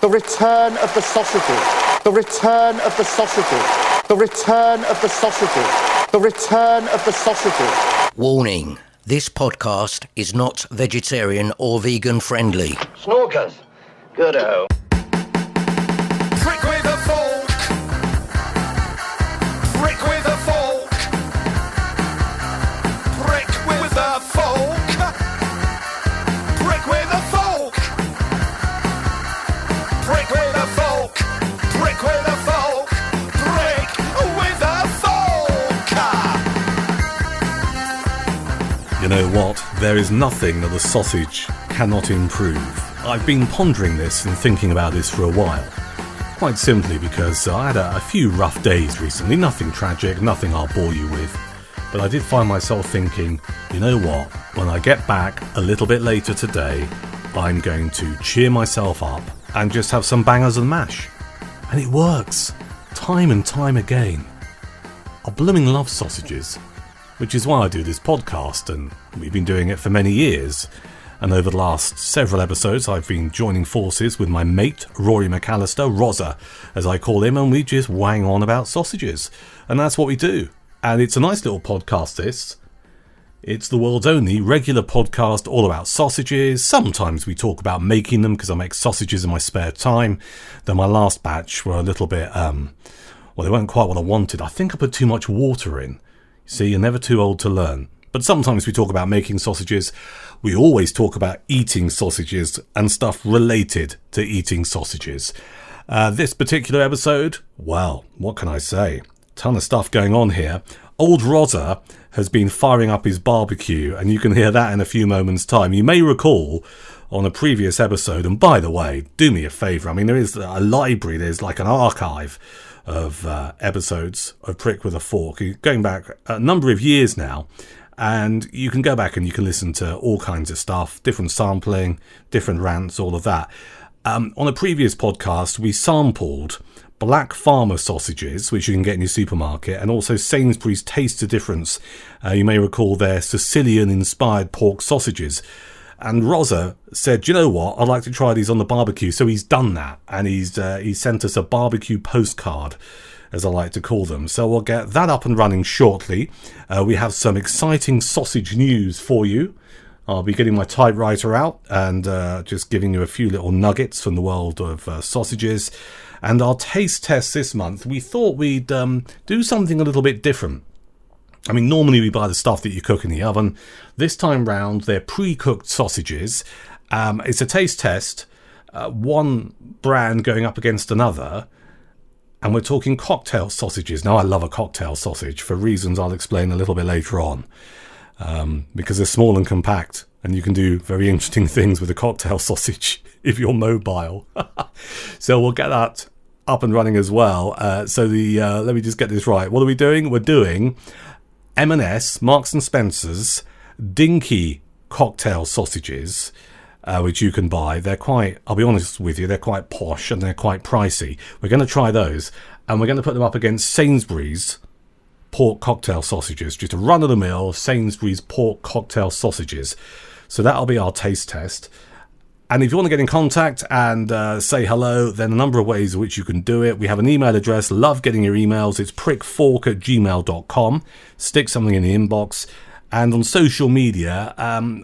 The return of the sausages. The return of the sausages. The return of the sausages. The return of the sausages. Warning. This podcast is not vegetarian or vegan friendly. Snorkers. Good-o. Prick with a fork. Prick with a fork. Prick with a fork. Prick with a fork. Prick with a fork. Prick with a fork. Prick with a fork. You know what? There is nothing that the sausage cannot improve. I've been pondering this and thinking about this for a while. Quite simply because I had a few rough days recently. Nothing tragic, nothing I'll bore you with. But I did find myself thinking, you know what? When I get back a little bit later today, I'm going to cheer myself up and just have some bangers and mash. And it works. Time and time again. I blooming love sausages, which is why I do this podcast, and we've been doing it for many years. And over the last several episodes, I've been joining forces with my mate, Rory McAllister, Rozza, as I call him, and we just wang on about sausages. And that's what we do. And it's a nice little podcast, this. It's the world's only regular podcast all about sausages. Sometimes we talk about making them, because I make sausages in my spare time. Though my last batch were a little bit, well, they weren't quite what I wanted. I think I put too much water in. See, you're never too old to learn. But sometimes we talk about making sausages. We always talk about eating sausages and stuff related to eating sausages. This particular episode, well, what can I say? Ton of stuff going on here. Old Rozza has been firing up his barbecue, and you can hear that in a few moments' time. You may recall on a previous episode, and by the way, do me a favour. I mean, there is a library, there's like an archive of episodes of Prick with a Fork, going back a number of years now. And you can go back and you can listen to all kinds of stuff, different sampling, different rants, all of that. On a previous podcast, we sampled Black Farmer sausages, which you can get in your supermarket, and also Sainsbury's Taste the Difference. You may recall their Sicilian-inspired pork sausages. And Rozza said, you know what, I'd like to try these on the barbecue. So he's done that, and he's sent us a barbecue postcard, as I like to call them. So we'll get that up and running shortly. We have some exciting sausage news for you. I'll be getting my typewriter out and just giving you a few little nuggets from the world of sausages. And our taste test this month, we thought we'd do something a little bit different. I mean, normally we buy the stuff that you cook in the oven. This time round, they're pre-cooked sausages. It's a taste test, one brand going up against another. And we're talking cocktail sausages. Now, I love a cocktail sausage for reasons I'll explain a little bit later on. Because they're small and compact, and you can do very interesting things with a cocktail sausage if you're mobile. So we'll get that up and running as well. Let me just get this right. What are we doing? We're doing M&S, Marks and Spencer's, Dinky cocktail sausages, which you can buy. They're quite, I'll be honest with you, they're quite posh and they're quite pricey. We're going to try those, and we're going to put them up against Sainsbury's pork cocktail sausages, just a run-of-the-mill Sainsbury's pork cocktail sausages. So that'll be our taste test. And if you want to get in contact and say hello, then a number of ways in which you can do it. We have an email address. Love getting your emails. It's prickfork@gmail.com. Stick something in the inbox. And on social media, I'm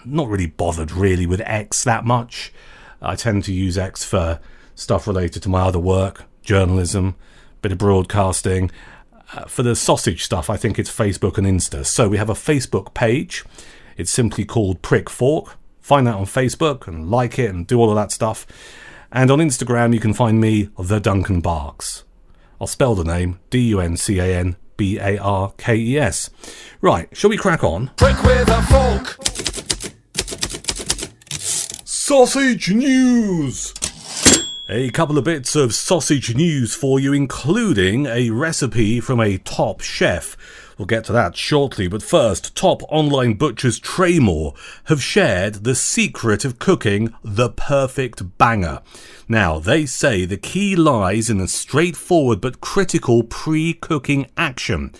not really bothered really with X that much. I tend to use X for stuff related to my other work, journalism, bit of broadcasting. For the sausage stuff, I think it's Facebook and Insta. So we have a Facebook page. It's simply called Prick Fork. Find that on Facebook and like it and do all of that stuff. And on Instagram, you can find me, the Duncan Barks. I'll spell the name, DUNCANBARKES. Right, shall we crack on? Prick with a fork. Sausage news! A couple of bits of sausage news for you, including a recipe from a top chef. We'll get to that shortly, but first, top online butchers Traymore have shared the secret of cooking the perfect banger. Now, they say the key lies in a straightforward but critical pre-cooking action.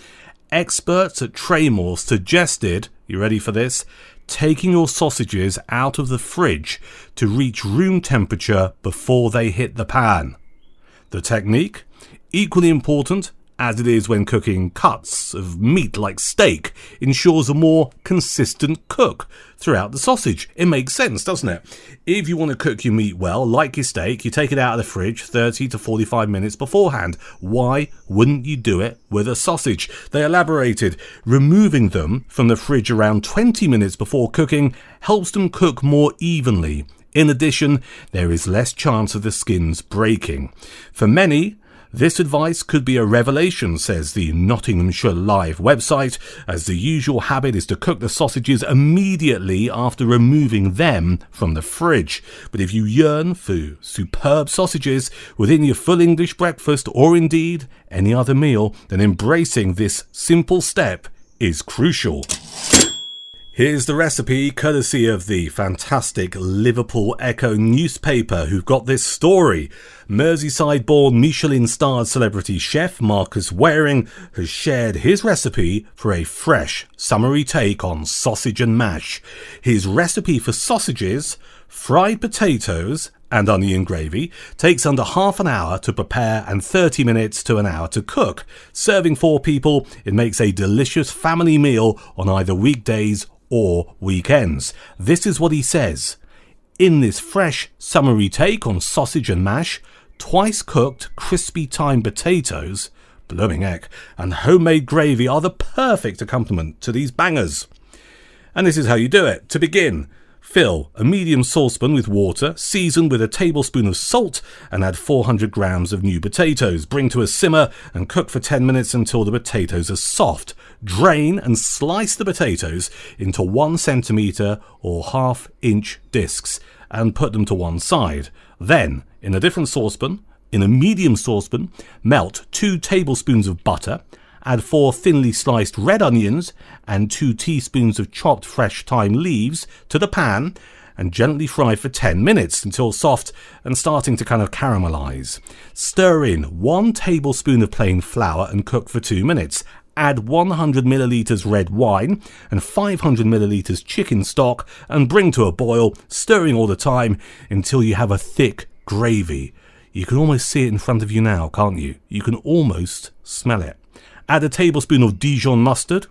Experts at Traymore suggested, you ready for this, taking your sausages out of the fridge to reach room temperature before they hit the pan. The technique, equally important as it is when cooking cuts of meat like steak, ensures a more consistent cook throughout the sausage. It makes sense, doesn't it? If you want to cook your meat well, like your steak, you take it out of the fridge 30 to 45 minutes beforehand. Why wouldn't you do it with a sausage? They elaborated, removing them from the fridge around 20 minutes before cooking helps them cook more evenly. In addition, there is less chance of the skins breaking. For many, this advice could be a revelation, says the Nottinghamshire Live website, as the usual habit is to cook the sausages immediately after removing them from the fridge. But if you yearn for superb sausages within your full English breakfast or indeed any other meal, then embracing this simple step is crucial. Here's the recipe, courtesy of the fantastic Liverpool Echo newspaper, who've got this story. Merseyside-born Michelin-starred celebrity chef Marcus Waring has shared his recipe for a fresh, summery take on sausage and mash. His recipe for sausages, fried potatoes and onion gravy takes under half an hour to prepare and 30 minutes to an hour to cook. Serving 4 people, it makes a delicious family meal on either weekdays or weekends. This is what he says. In this fresh, summery take on sausage and mash, twice cooked, crispy thyme potatoes, blooming heck, and homemade gravy are the perfect accompaniment to these bangers. And this is how you do it. To begin, fill a medium saucepan with water, season with a tablespoon of salt, and add 400 grams of new potatoes. Bring to a simmer and cook for 10 minutes until the potatoes are soft. Drain and slice the potatoes into 1 centimetre or half-inch discs and put them to one side. Then, in a different saucepan, in a medium saucepan, melt 2 tablespoons of butter, add 4 thinly sliced red onions and 2 teaspoons of chopped fresh thyme leaves to the pan and gently fry for 10 minutes until soft and starting to kind of caramelize. Stir in 1 tablespoon of plain flour and cook for 2 minutes. Add 100 millilitres red wine and 500 millilitres chicken stock and bring to a boil, stirring all the time until you have a thick gravy. You can almost see it in front of you now, can't you? You can almost smell it. Add a tablespoon of Dijon mustard,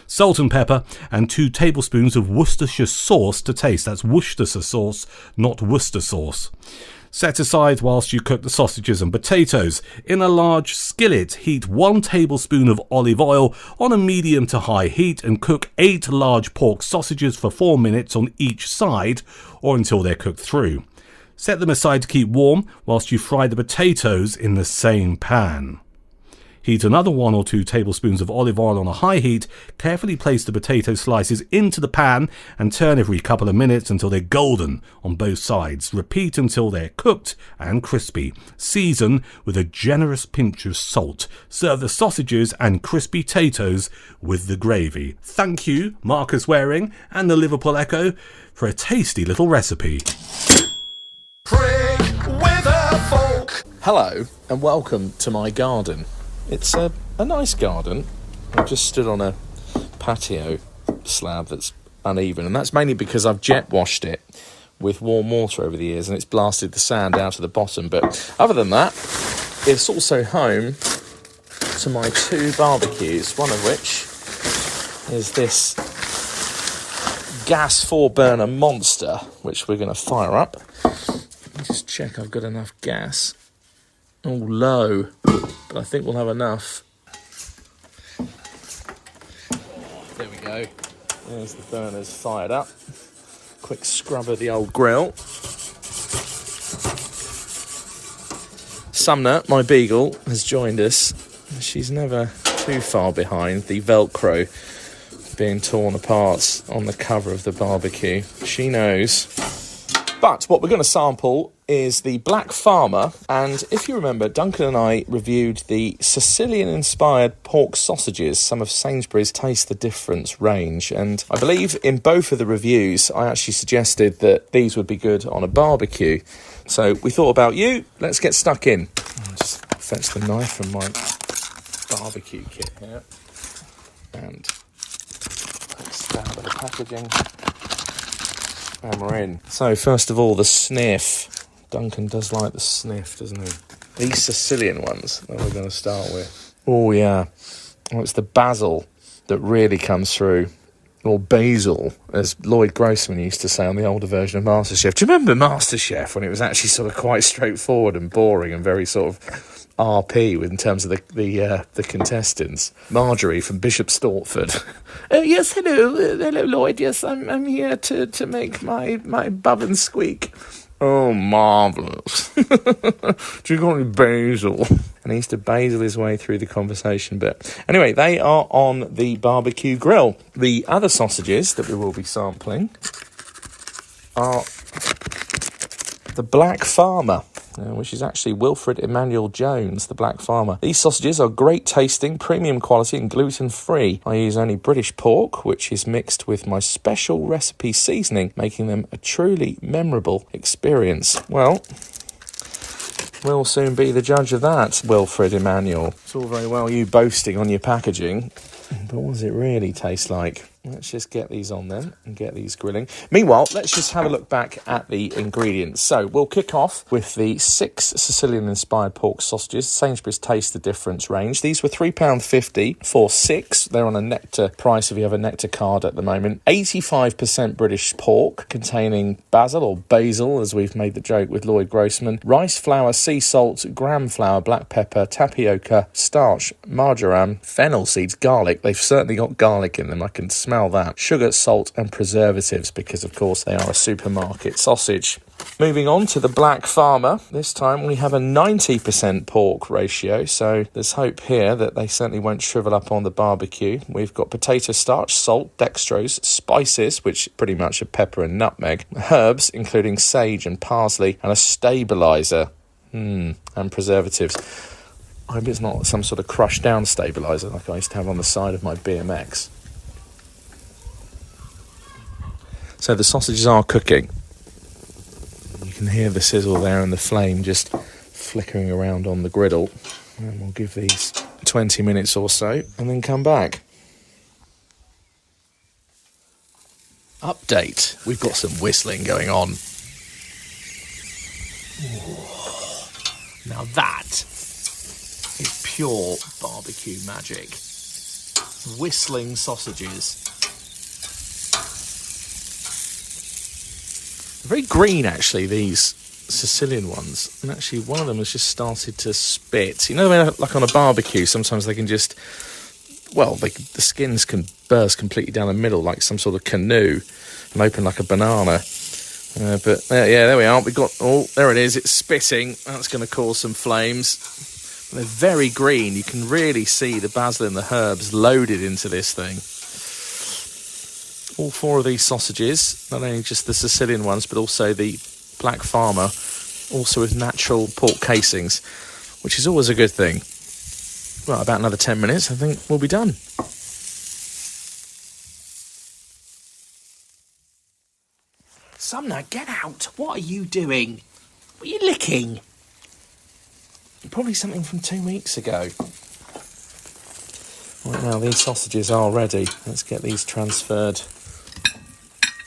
salt and pepper, and 2 tablespoons of Worcestershire sauce to taste. That's Worcestershire sauce, not Worcester sauce. Set aside whilst you cook the sausages and potatoes. In a large skillet, heat 1 tablespoon of olive oil on a medium to high heat and cook 8 large pork sausages for 4 minutes on each side or until they're cooked through. Set them aside to keep warm whilst you fry the potatoes in the same pan. Heat another 1 or 2 tablespoons of olive oil on a high heat. Carefully place the potato slices into the pan and turn every couple of minutes until they're golden on both sides. Repeat until they're cooked and crispy. Season with a generous pinch of salt. Serve the sausages and crispy potatoes with the gravy. Thank you, Marcus Waring and the Liverpool Echo, for a tasty little recipe. Prick with a fork. Hello and welcome to my garden. It's a nice garden. I've just stood on a patio slab that's uneven, and that's mainly because I've jet washed it with warm water over the years and it's blasted the sand out of the bottom. But other than that, it's also home to my 2 barbecues, one of which is this gas 4-burner monster, which we're going to fire up. Let me just check I've got enough gas. Oh, low, but I think we'll have enough. There we go. There's the burners fired up. Quick scrub of the old grill. Sumner, my beagle, has joined us. She's never too far behind the Velcro being torn apart on the cover of the barbecue. She knows. But what we're going to sample is the Black Farmer, and if you remember, Duncan and I reviewed the Sicilian-inspired pork sausages, some of Sainsbury's Taste the Difference range, and I believe in both of the reviews I actually suggested that these would be good on a barbecue. So we thought about you, let's get stuck in. I'll just fetch the knife from my barbecue kit here, and stab for the packaging. And we're in. So, first of all, the sniff. Duncan does like the sniff, doesn't he? These Sicilian ones that we're going to start with. Oh, yeah. Well, it's the basil that really comes through. Or basil, as Lloyd Grossman used to say on the older version of MasterChef. Do you remember MasterChef when it was actually sort of quite straightforward and boring and very sort of RP in terms of the contestants? Marjorie from Bishop Stortford. Oh, yes, hello, Lloyd. Yes, I'm here to make my bub and squeak. Oh, marvellous. Do you got any basil? And he used to basil his way through the conversation. But anyway, they are on the barbecue grill. The other sausages that we will be sampling are the Black Farmer, which is actually Wilfred Emmanuel Jones, the Black Farmer. These sausages are great tasting, premium quality and gluten-free. I use only British pork, which is mixed with my special recipe seasoning, making them a truly memorable experience. Well, we'll soon be the judge of that, Wilfred Emmanuel. It's all very well you boasting on your packaging, but what does it really taste like? Let's just get these on then and get these grilling. Meanwhile, let's just have a look back at the ingredients. So we'll kick off with the 6 Sicilian-inspired pork sausages, Sainsbury's Taste the Difference range. These were £3.50 for 6. They're on a Nectar price if you have a Nectar card at the moment. 85% British pork, containing basil or basil, as we've made the joke with Lloyd Grossman, rice flour, sea salt, gram flour, black pepper, tapioca, starch, marjoram, fennel seeds, garlic. They've certainly got garlic in them. I can smell that. Sugar, salt and preservatives, because of course they are a supermarket sausage. Moving on to the Black Farmer. This time we have a 90% pork ratio, so there's hope here that they certainly won't shrivel up on the barbecue. We've got potato starch, salt, dextrose, spices, which pretty much are pepper and nutmeg, herbs including sage and parsley, and a stabiliser, and preservatives. I hope it's not some sort of crushed down stabiliser like I used to have on the side of my BMX. So the sausages are cooking. You can hear the sizzle there and the flame just flickering around on the griddle. And we'll give these 20 minutes or so and then come back. Update. We've got some whistling going on. Ooh. Now that is pure barbecue magic. Whistling sausages. Very green, actually, these Sicilian ones. And actually, one of them has just started to spit. You know, like on a barbecue, sometimes they can just... Well, the skins can burst completely down the middle, like some sort of canoe, and open like a banana. But, yeah, there we are. We've got... Oh, there it is. It's spitting. That's going to cause some flames. They're very green. You can really see the basil and the herbs loaded into this thing. All 4 of these sausages, not only just the Sicilian ones, but also the Black Farmer, also with natural pork casings, which is always a good thing. Well, about another 10 minutes, I think we'll be done. Sumner, get out! What are you doing? What are you licking? Probably something from 2 weeks ago. Right now, these sausages are ready. Let's get these transferred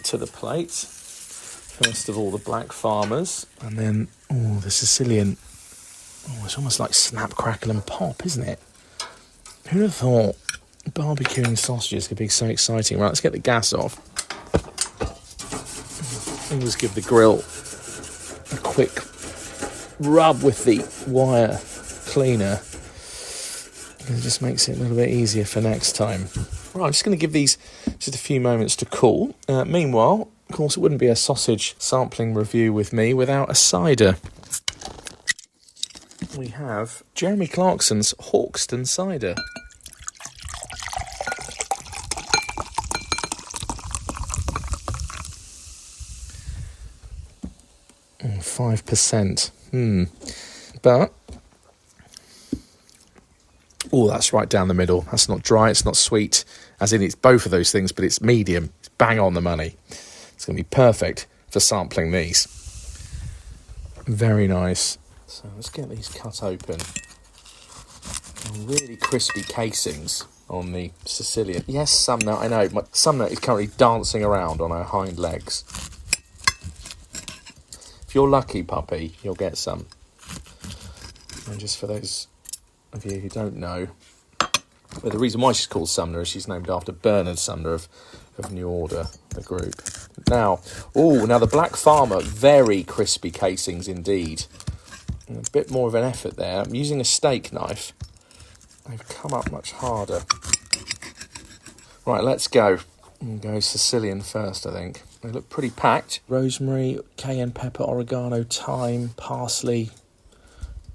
to the plate. First of all, the Black Farmers, and then the Sicilian. Oh, it's almost like snap, crackle and pop, isn't it? Who'd have thought barbecuing sausages could be so exciting? Right, let's get the gas off. And just give the grill a quick rub with the wire cleaner. It just makes it a little bit easier for next time. Right, I'm just going to give these just a few moments to cool. Meanwhile, of course, it wouldn't be a sausage sampling review with me without a cider. We have Jeremy Clarkson's Hawkston cider. Oh, 5%. But... Oh, that's right down the middle. That's not dry, it's not sweet. As in, it's both of those things, but it's medium. It's bang on the money. It's going to be perfect for sampling these. Very nice. So let's get these cut open. Really crispy casings. on the Sicilian. Yes, Sumner, I know. Sumner is currently dancing around on her hind legs. If you're lucky, puppy, you'll get some. And just for those of you who don't know, but the reason why she's called Sumner is she's named after Bernard Sumner of New Order, the group. Now the Black Farmer, very crispy casings indeed. And a bit more of an effort there. I'm using a steak knife. They've come up much harder. Right, let's go. We'll go Sicilian first, I think. They look pretty packed. Rosemary, cayenne pepper, oregano, thyme, parsley,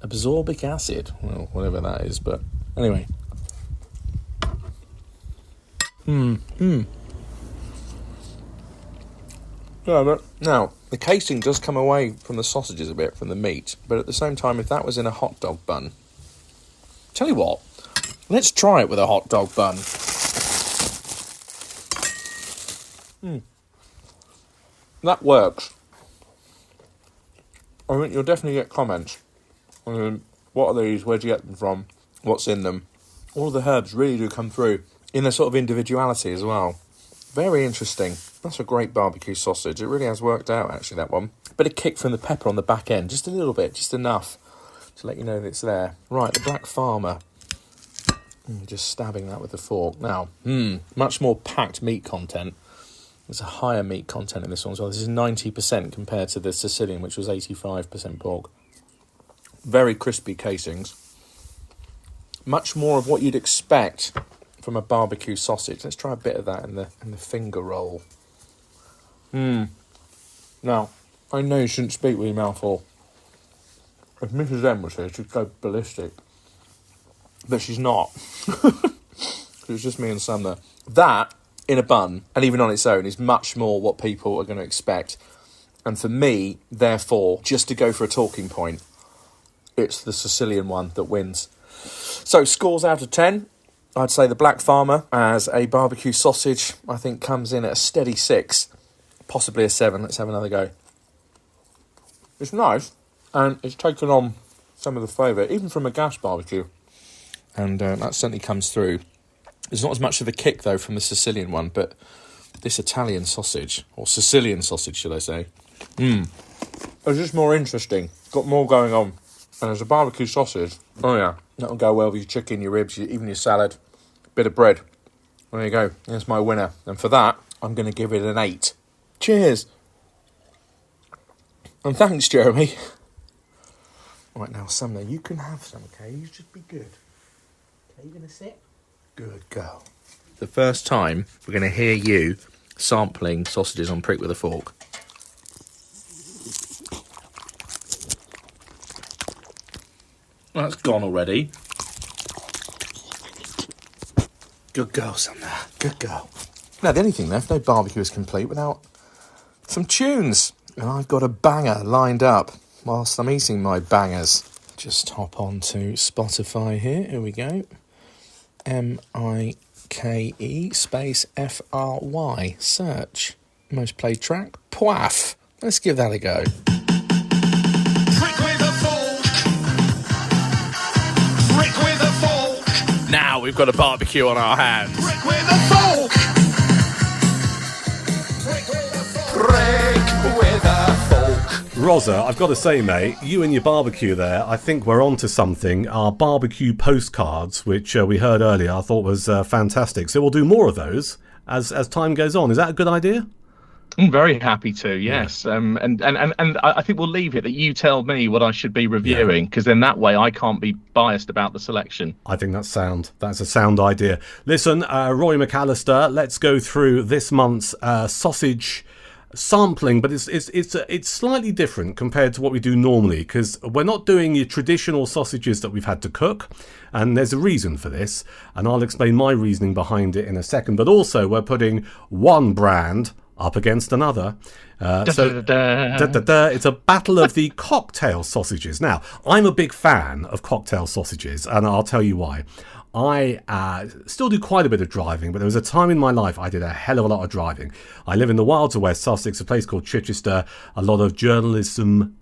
absorbic acid. Well, whatever that is, but anyway. Yeah, but now, the casing does come away from the sausages a bit, from the meat, but at the same time, if that was in a hot dog bun... Tell you what, let's try it with a hot dog bun. That works. I think you'll definitely get comments. What are these? Where'd you get them from? What's in them? All the herbs really do come through in their sort of individuality as well. Very interesting. That's a great barbecue sausage. It really has worked out, actually, that one. Bit of kick from the pepper on the back end. Just a little bit, just enough to let you know that it's there. Right, the Black Farmer. Just stabbing that with a fork. Now, much more packed meat content. There's a higher meat content in this one as well. This is 90% compared to the Sicilian, which was 85% pork. Very crispy casings. Much more of what you'd expect from a barbecue sausage. Let's try a bit of that in the finger roll. Now, I know you shouldn't speak with your mouth full. If Mrs. M was here, she'd go ballistic. But she's not. It's just me and Sumner. That, in a bun, and even on its own, is much more what people are going to expect. And for me, therefore, just to go for a talking point, it's the Sicilian one that wins. So, scores out of 10. I'd say the Black Farmer as a barbecue sausage, I think, comes in at a steady 6. Possibly a 7. Let's have another go. It's nice, and it's taken on some of the flavour, even from a gas barbecue. And that certainly comes through. There's not as much of a kick, though, from the Sicilian one, but this Italian sausage, or Sicilian sausage, should I say, it's just more interesting. Got more going on. And as a barbecue sausage, oh yeah, that'll go well with your chicken, your ribs, even your salad, bit of bread. There you go. There's my winner. And for that, I'm going to give it an 8. Cheers. And thanks, Jeremy. Right, now, Sumner, you can have some, okay? You just be good. Okay, you going to sit? Good girl. The first time we're going to hear you sampling sausages on Prick with a Fork. Well, that's gone already. Good girl, Sumner. Good girl. Now, the only thing left, no barbecue is complete without some tunes. And I've got a banger lined up whilst I'm eating my bangers. Just hop on to Spotify here. Here we go. MIKE space FRY. Search. Most played track. Pwaff. Let's give that a go. Prick with a fork. Prick with a fork. Now we've got a barbecue on our hands. Prick with a fork. Prick with a fork. Prick with a fork. Rozza, I've got to say, mate, you and your barbecue there, I think we're onto something. Our barbecue postcards, which we heard earlier, I thought was fantastic. So we'll do more of those as time goes on. Is that a good idea? I'm very happy to, yes. Yeah. And I think we'll leave it that you tell me what I should be reviewing, because then that way I can't be biased about the selection. I think that's sound. That's a sound idea. Listen, Rory McAllister, let's go through this month's sausage sampling, but it's slightly different compared to what we do normally, because we're not doing your traditional sausages that we've had to cook, and there's a reason for this, and I'll explain my reasoning behind it in a second. But also we're putting one brand up against another. It's a battle of the cocktail sausages. Now, I'm a big fan of cocktail sausages, and I'll tell you why. I still do quite a bit of driving, but there was a time in my life I did a hell of a lot of driving. I live in the wilds of West Sussex, a place called Chichester. A lot of journalism,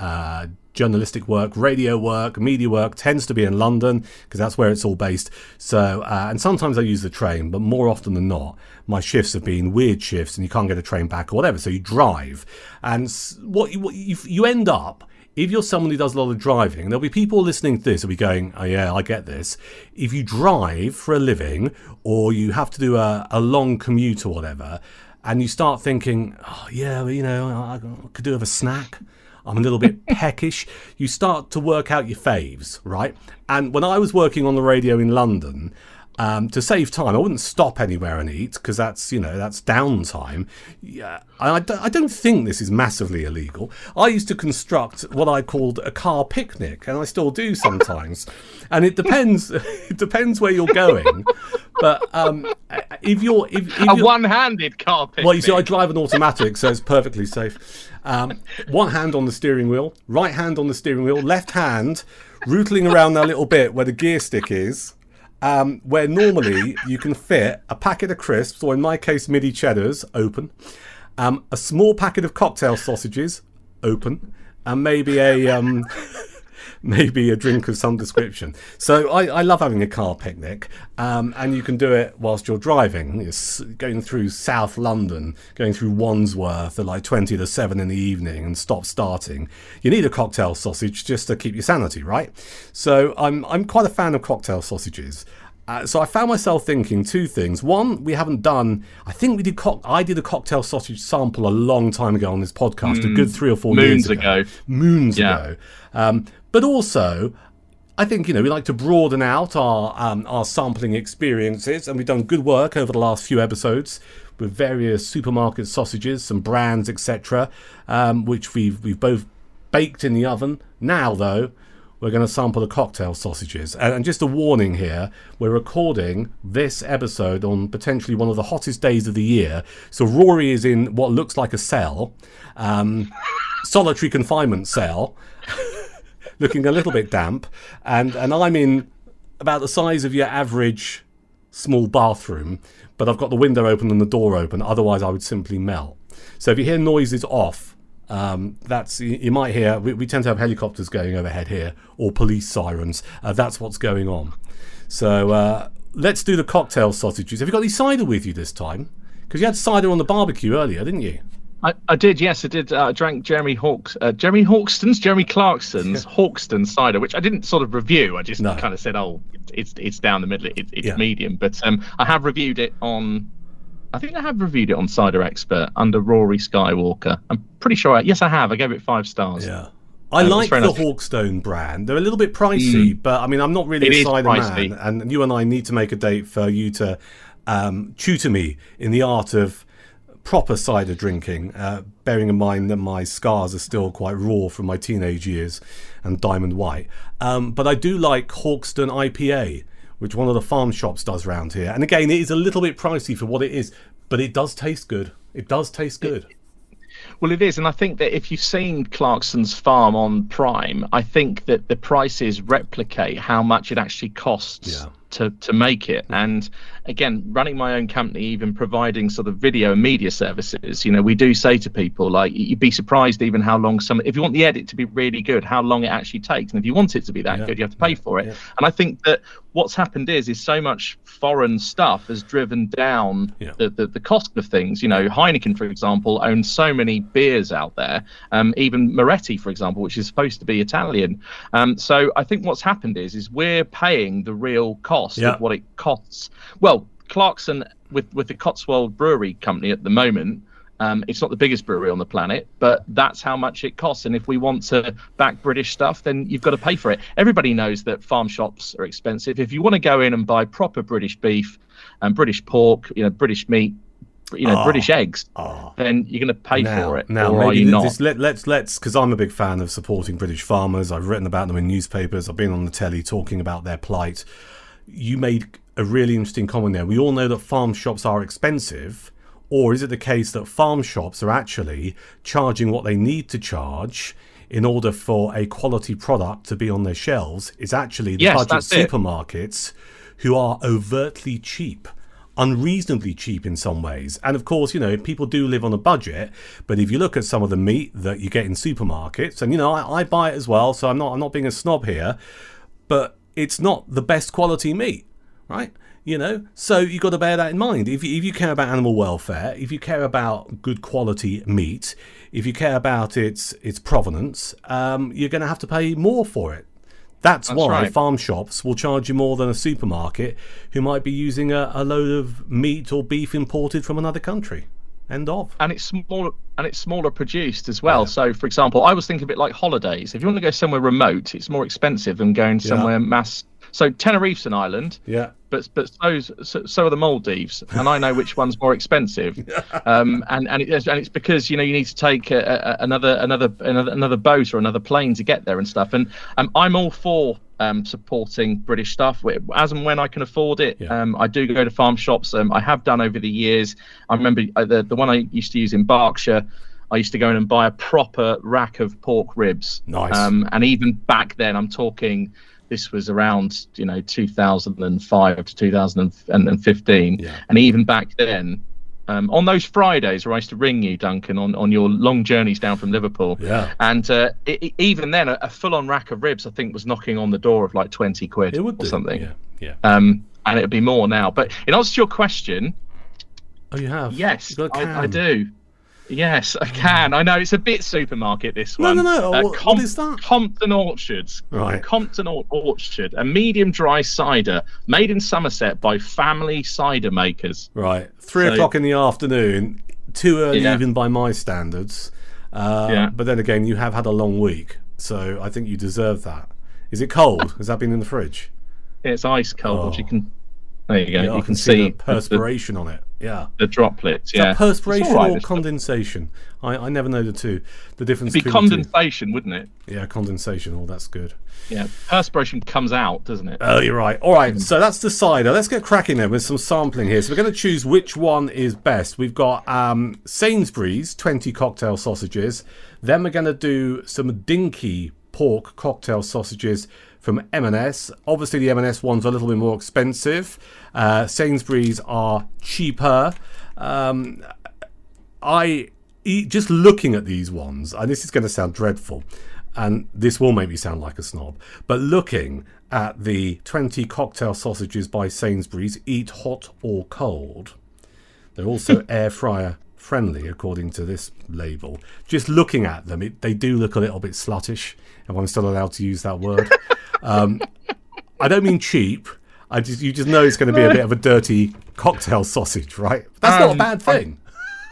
journalistic work, radio work, media work tends to be in London because that's where it's all based. So, and sometimes I use the train, but more often than not, my shifts have been weird shifts and you can't get a train back or whatever. So you drive, and what you end up, if you're someone who does a lot of driving, there'll be people listening to this who'll be going, oh yeah, I get this. If you drive for a living or you have to do a long commute or whatever, and you start thinking, oh yeah, you know, I could do with a snack. I'm a little bit peckish. You start to work out your faves, right? And when I was working on the radio in London, to save time, I wouldn't stop anywhere and eat because that's downtime. Yeah, I don't think this is massively illegal. I used to construct what I called a car picnic, and I still do sometimes. And it depends. It depends where you're going. But if you're one-handed car picnic. Well, you see, I drive an automatic, so it's perfectly safe. One hand on the steering wheel, right hand on the steering wheel, left hand rootling around that little bit where the gear stick is. Where normally you can fit a packet of crisps, or in my case, midi cheddars, open, a small packet of cocktail sausages, open, and maybe a drink of some description. So I love having a car picnic, and you can do it whilst you're driving. It's going through South London, going through Wandsworth at like 20 to 7 in the evening and stop-starting. You need a cocktail sausage just to keep your sanity, right? So I'm quite a fan of cocktail sausages. So I found myself thinking two things. One, we haven't done. I think we did. I did a cocktail sausage sample a long time ago on this podcast, a good 3 or 4 years ago. Moons ago. But also, I think, we like to broaden out our sampling experiences, and we've done good work over the last few episodes with various supermarket sausages, some brands, etc., which we've both baked in the oven. Now, though, we're going to sample the cocktail sausages. And just a warning here, we're recording this episode on potentially one of the hottest days of the year. So Rory is in what looks like a cell, solitary confinement cell, looking a little bit damp. And I'm in about the size of your average small bathroom, but I've got the window open and the door open. Otherwise, I would simply melt. So if you hear noises off, that's, you might hear, we tend to have helicopters going overhead here, or police sirens. That's what's going on. So let's do the cocktail sausages. Have you got any cider with you this time? Because you had cider on the barbecue earlier, didn't you? I did, yes, I did. I drank Jeremy Clarkson's Hawkston cider, which I didn't sort of review. I just kind of said, it's down the middle, it's medium. But I have reviewed it on. I think I have reviewed it on Cider Expert under Rory Skywalker. I'm pretty sure. Yes, I have. I gave it 5 stars. Yeah. I like the Hawkstone brand. They're a little bit pricey, but I mean, I'm not really a cider man. And you and I need to make a date for you to tutor me in the art of proper cider drinking, bearing in mind that my scars are still quite raw from my teenage years and Diamond White. But I do like Hawkston IPA, which one of the farm shops does around here. And again, it is a little bit pricey for what it is, but it does taste good. It does taste good. Well, it is. And I think that if you've seen Clarkson's Farm on Prime, I think that the prices replicate how much it actually costs to make it. And again, running my own company, even providing sort of video and media services, we do say to people, like, you'd be surprised even how long if you want the edit to be really good, how long it actually takes. And if you want it to be that good, you have to pay for it. Yeah. And I think that what's happened is so much foreign stuff has driven down the cost of things. Heineken, for example, owns so many beers out there, even Moretti, for example, which is supposed to be Italian. So I think what's happened is we're paying the real cost of what it costs. Well, Clarkson with the Cotswold Brewery Company at the moment, it's not the biggest brewery on the planet, but that's how much it costs. And if we want to back British stuff, then you've got to pay for it. Everybody knows that farm shops are expensive. If you want to go in and buy proper British beef and British pork, British meat, British eggs, then you're going to pay for it. Now, or maybe are you not? Let's, because I'm a big fan of supporting British farmers. I've written about them in newspapers. I've been on the telly talking about their plight. You made a really interesting comment there. We all know that farm shops are expensive, or is it the case that farm shops are actually charging what they need to charge in order for a quality product to be on their shelves? It's actually the budget supermarkets who are overtly cheap. unreasonably cheap in some ways. And of course, people do live on a budget, but if you look at some of the meat that you get in supermarkets, and I buy it as well, so I'm not being a snob here, but it's not the best quality meat, right? So you've got to bear that in mind. If you care about animal welfare, if you care about good quality meat, if you care about its provenance, you're going to have to pay more for it. That's why right. Farm shops will charge you more than a supermarket who might be using a load of meat or beef imported from another country. End of. And it's smaller produced as well. Yeah. So, for example, I was thinking a bit like holidays. If you want to go somewhere remote, it's more expensive than going somewhere mass. So Tenerife's an island. Yeah. But so are the Maldives, and I know which one's more expensive. And it's because you need to take another boat or another plane to get there and stuff. And I'm all for supporting British stuff as and when I can afford it. Yeah. I do go to farm shops. I have done over the years. I remember the one I used to use in Berkshire. I used to go in and buy a proper rack of pork ribs. Nice. And even back then, I'm talking. This was around 2005 to 2015, and even back then, on those Fridays where I used to ring you, Duncan, on your long journeys down from Liverpool, and even then a full-on rack of ribs I think was knocking on the door of like 20 quid or something. And it'd be more now. But in answer to your question, you have? Yes, I do. Yes, I can. I know it's a bit supermarket, this one. No. What is that? Compton Orchards. Right. Compton Orchard, a medium dry cider made in Somerset by family cider makers. Right. 3 o'clock in the afternoon, too early even by my standards. But then again, you have had a long week, so I think you deserve that. Is it cold? Has that been in the fridge? It's ice cold. Oh. There you go. Yeah, you can see the perspiration on it. Yeah, the droplets. Is that perspiration or condensation? I never know the difference. It'd be condensation, wouldn't it? Yeah, condensation. Oh, that's good. Yeah, perspiration comes out, doesn't it? Oh, you're right. All right, so that's the cider. Let's get cracking then with some sampling here. So we're going to choose which one is best. We've got Sainsbury's 20 cocktail sausages. Then we're going to do some Dinky pork cocktail sausages from M&S. Obviously, the M&S ones are a little bit more expensive. Sainsbury's are cheaper. Just looking at these ones, and this is going to sound dreadful, and this will make me sound like a snob, but looking at the 20 cocktail sausages by Sainsbury's, eat hot or cold. They're also air fryer friendly, according to this label. Just looking at them, they do look a little bit sluttish, if I'm still allowed to use that word. I don't mean cheap. You just know it's going to be a bit of a dirty cocktail sausage, right? That's not a bad thing.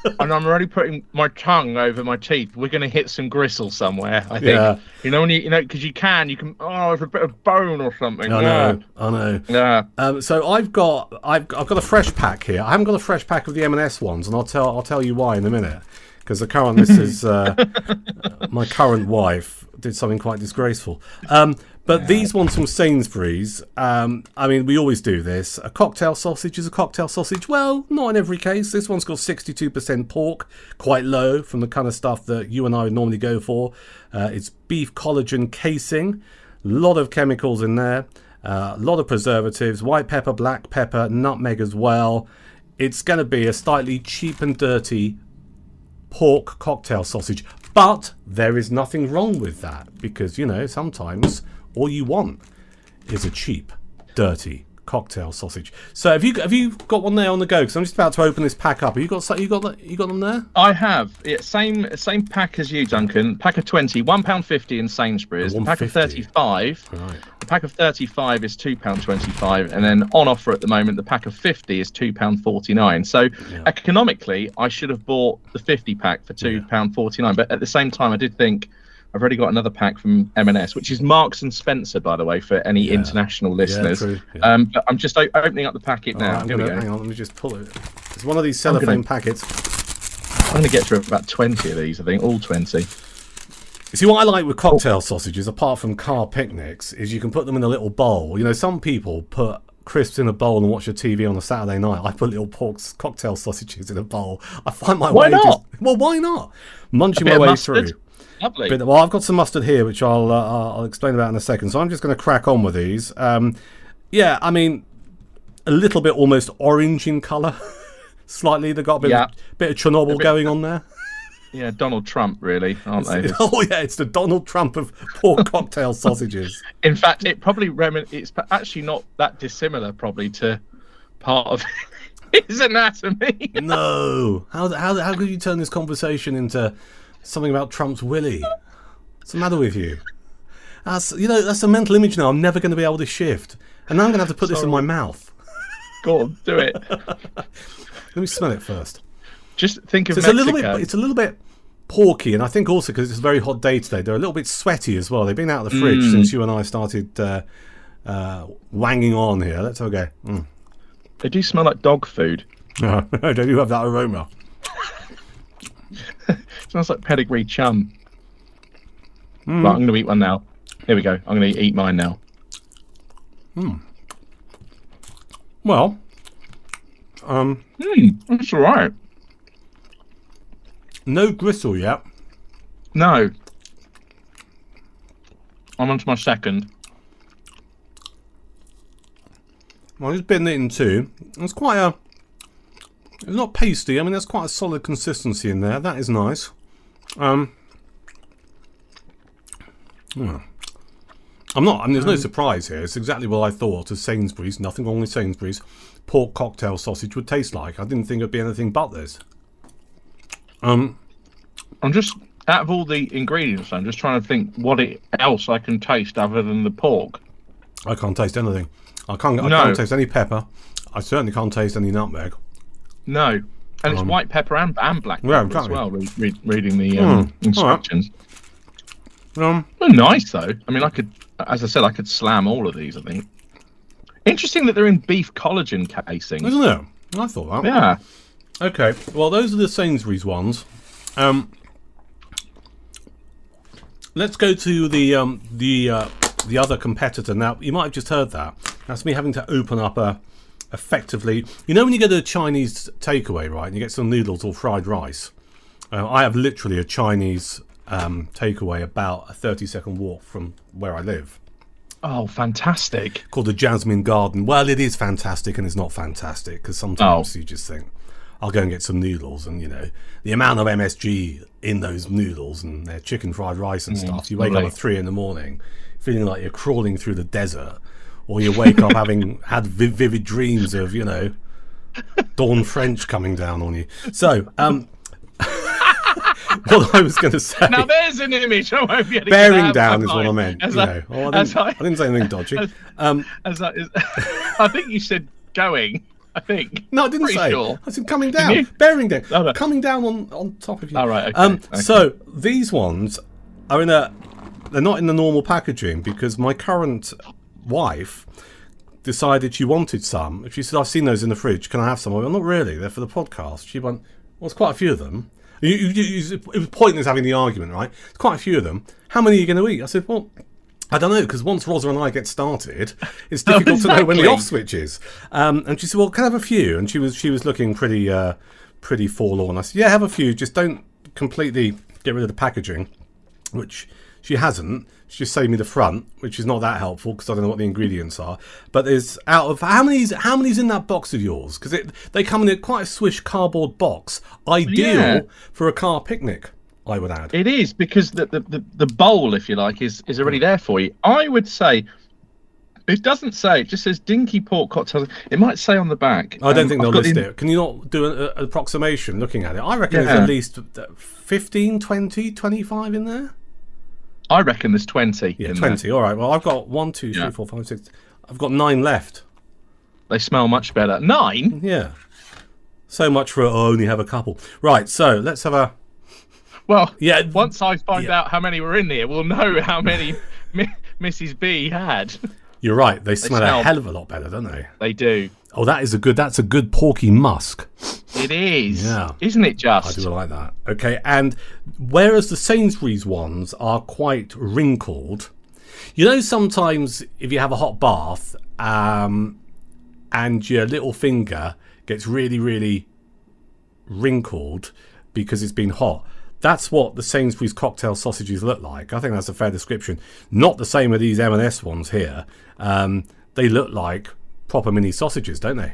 And I'm already putting my tongue over my teeth. We're going to hit some gristle somewhere, I think. Yeah. Because you can, it's a bit of bone or something. I know. Yeah. So I've got a fresh pack here. I haven't got a fresh pack of the M&S ones, and I'll tell you why in a minute. Because my current wife did something quite disgraceful. But these ones from Sainsbury's, we always do this. A cocktail sausage is a cocktail sausage. Well, not in every case. This one's got 62% pork, quite low from the kind of stuff that you and I would normally go for. It's beef collagen casing, a lot of chemicals in there, a lot of preservatives, white pepper, black pepper, nutmeg as well. It's going to be a slightly cheap and dirty pork cocktail sausage. But there is nothing wrong with that because, sometimes all you want is a cheap, dirty cocktail sausage. So have you got one there on the go? Because I'm just about to open this pack up. You got them there? I have. Yeah, same pack as you, Duncan. Pack of 20, £1.50 in Sainsbury's. The pack of 35. Right. The pack of 35 is £2.25, and then on offer at the moment, the pack of 50 is £2.49. So economically, I should have bought the 50 pack for £2.49. But at the same time, I did think, I've already got another pack from M&S, which is Marks and Spencer, by the way, for any international listeners. Yeah, true. Yeah. But I'm just opening up the packet now. Right, hang on, let me just pull it. It's one of these cellophane packets. I'm going to get through about 20 of these, I think, all 20. You see, what I like with cocktail sausages, apart from car picnics, is you can put them in a little bowl. Some people put crisps in a bowl and watch a TV on a Saturday night. I put little cocktail sausages in a bowl. I find my way... why not? Munching my way through. Lovely. Well, I've got some mustard here, which I'll explain about in a second. So I'm just going to crack on with these. As a little bit almost orange in colour. Slightly, they've got a bit of Chernobyl going on there. Yeah, Donald Trump, really, aren't they? Oh yeah, it's the Donald Trump of pork cocktail sausages. In fact, it probably it's actually not that dissimilar, probably, to part of his anatomy. No, how could you turn this conversation into something about Trump's willy? What's the matter with you? That's a mental image now. I'm never going to be able to shift, and now I'm going to have to put this in my mouth. Go on, do it. Let me smell it first. Just think of Mexico. It's a little bit porky, and I think also because it's a very hot day today, they're a little bit sweaty as well. They've been out of the fridge since you and I started wanging on here. Let's have a go. They do smell like dog food. They do have that aroma. Smells like pedigree chum. Right, I'm going to eat one now. Here we go. I'm going to eat mine now. Well, That's all right. No gristle yet. No. I'm on to my second. Well, I've just bitten it in two. It's quite it's not pasty. I mean, there's quite a solid consistency in there. That is nice. There's no surprise here. It's exactly what I thought of Sainsbury's. Nothing wrong with Sainsbury's. Pork cocktail sausage would taste like. I didn't think it'd be anything but this. I'm just, out of all the ingredients, I'm just trying to think what else I can taste other than the pork. I can't taste anything. I can't taste any pepper. I certainly can't taste any nutmeg. No. And it's white pepper and black pepper exactly. as well, reading the instructions. Right. They're nice, though. I mean, as I said, I could slam all of these, I think. Interesting that they're in beef collagen casing. Isn't it? I thought that. Yeah. Okay, well, those are the Sainsbury's ones. Let's go to the other competitor. Now, you might have just heard that. That's me having to open up effectively... You know when you go to a Chinese takeaway, right, and you get some noodles or fried rice? I have literally a Chinese takeaway about a 30-second walk from where I live. Oh, fantastic. Called the Jasmine Garden. Well, it is fantastic and it's not fantastic, because sometimes you just think, I'll go and get some noodles, and the amount of MSG in those noodles and their chicken fried rice and stuff. You wake up at 3 a.m. feeling like you're crawling through the desert, or you wake up having had vivid dreams of Dawn French coming down on you. So what I was going to say. Now there's an image. I won't be able to bearing down is what I meant. I didn't say anything dodgy. I think you said going. I think. No, I didn't say. Sure. I said coming down. Bearing down. Oh, no. Coming down on top of you. All right. Okay. So these ones are they're not in the normal packaging, because my current wife decided she wanted some. She said, I've seen those in the fridge. Can I have some? I went, not really. They're for the podcast. She went, well, it's quite a few of them. It was pointless having the argument, right? It's quite a few of them. How many are you going to eat? I said, well, I don't know, because once Rozza and I get started, it's difficult to know when the off switch is. And she said, well, can I have a few? And she was looking pretty forlorn. I said, yeah, have a few. Just don't completely get rid of the packaging, which she hasn't. She just saved me the front, which is not that helpful because I don't know what the ingredients are. But there's out of how many's in that box of yours? Because they come in quite a swish cardboard box, ideal for a car picnic, I would add. It is, because the bowl, if you like, is already there for you. I would say it doesn't say. It just says Dinky Pork Cocktails. It might say on the back. I don't think they'll list it. Can you not do an approximation looking at it? I reckon there's at least 15, 20, 25 in there. I reckon there's 20. Yeah, 20. There. All right. Well, I've got 1, 2, 3, 4, 5, 6. I've got 9 left. They smell much better. 9? Yeah. So much for only have a couple. Right. So let's have a. Well, yeah. Once I find out how many were in there, we'll know how many Mrs. B had. You're right. They smell a hell of a lot better, don't they? They do. Oh, that's a good porky musk. It is. Yeah. Isn't it just? I do like that. Okay, and whereas the Sainsbury's ones are quite wrinkled, sometimes if you have a hot bath and your little finger gets really, really wrinkled because it's been hot, that's what the Sainsbury's cocktail sausages look like. I think that's a fair description. Not the same with these M&S ones here. They look like proper mini sausages, don't they?